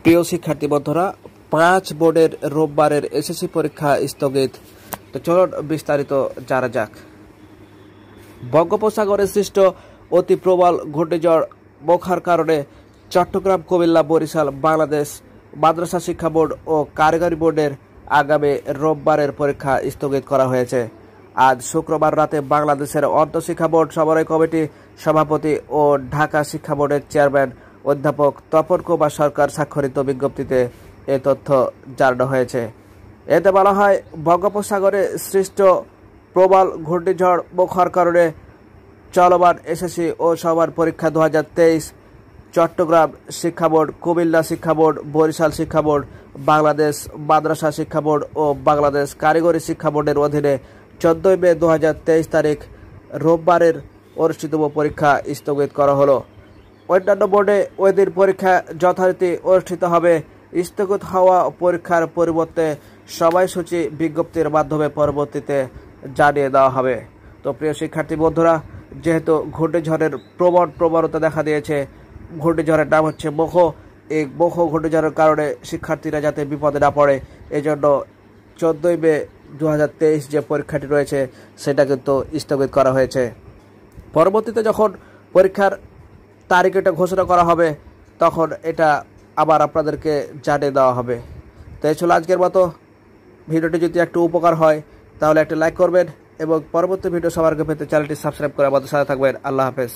প্রিয় শিক্ষার্থী বন্ধুরা, 5 বোর্ডের রোববারের এসএসসি পরীক্ষা স্থগিত। তো চলুন বিস্তারিত জানা যাক। বঙ্গোপসাগরে সৃষ্ট অতি প্রবল ঘূর্ণিঝড় মোখার কারণে চট্টগ্রাম, কুমিল্লা, বরিশাল, বাংলাদেশ মাদ্রাসা শিক্ষা বোর্ড ও কারিগরি বোর্ডের আগামী রোববারের পরীক্ষা স্থগিত করা হয়েছে। আজ শুক্রবার রাতে বাংলাদেশের অন্তঃশিক্ষা বোর্ড সমন্বয় কমিটি সভাপতি ও ঢাকা শিক্ষা বোর্ডের চেয়ারম্যান অধ্যাপক তপন কুমার সরকার স্বাক্ষরিত বিজ্ঞপ্তিতে এ তথ্য জানানো হয়েছে। এতে বলা হয়, বঙ্গোপসাগরে সৃষ্ট প্রবল ঘূর্ণিঝড় মোখার কারণে চলমান এসএসসি ও সমান পরীক্ষা 2023 চট্টগ্রাম শিক্ষা বোর্ড, কুমিল্লা শিক্ষা বোর্ড, বরিশাল শিক্ষা বোর্ড, বাংলাদেশ মাদ্রাসা শিক্ষা বোর্ড ও বাংলাদেশ কারিগরি শিক্ষা বোর্ডের অধীনে 14 মে 2023 তারিখ রোববারের অনুষ্ঠিতব্য পরীক্ষা স্থগিত করা হলো। অন্যান্য বোর্ডে ওই দিন পরীক্ষা যথারীতি অনুষ্ঠিত হবে। স্থগিত হওয়া পরীক্ষার পরিবর্তে সময়সূচি বিজ্ঞপ্তির মাধ্যমে পরবর্তীতে জানিয়ে দেওয়া হবে। তো প্রিয় শিক্ষার্থী বন্ধুরা, যেহেতু ঘূর্ণিঝড়ের প্রবণতা দেখা দিয়েছে, ঘূর্ণিঝড়ের নাম হচ্ছে মোখো। এই মোখো ঘূর্ণিঝড়ের কারণে শিক্ষার্থীরা যাতে বিপদে না পড়ে, এজন্য 14 মে 2023 যে পরীক্ষাটি রয়েছে সেটা কিন্তু স্থগিত করা হয়েছে। পরবর্তীতে যখন পরীক্ষার তারিখ এটা ঘোষণা করা হবে, তখন এটা আবার আপনাদেরকে জানিয়ে দেওয়া হবে। তো এই ছিল আজকের মতো। ভিডিওটি যদি একটু উপকার হয় তাহলে একটা লাইক করবেন এবং পরবর্তী ভিডিও সবার আগে পেতে চ্যানেলটি সাবস্ক্রাইব করে আমাদের সাথে থাকবেন। আল্লাহ হাফেজ।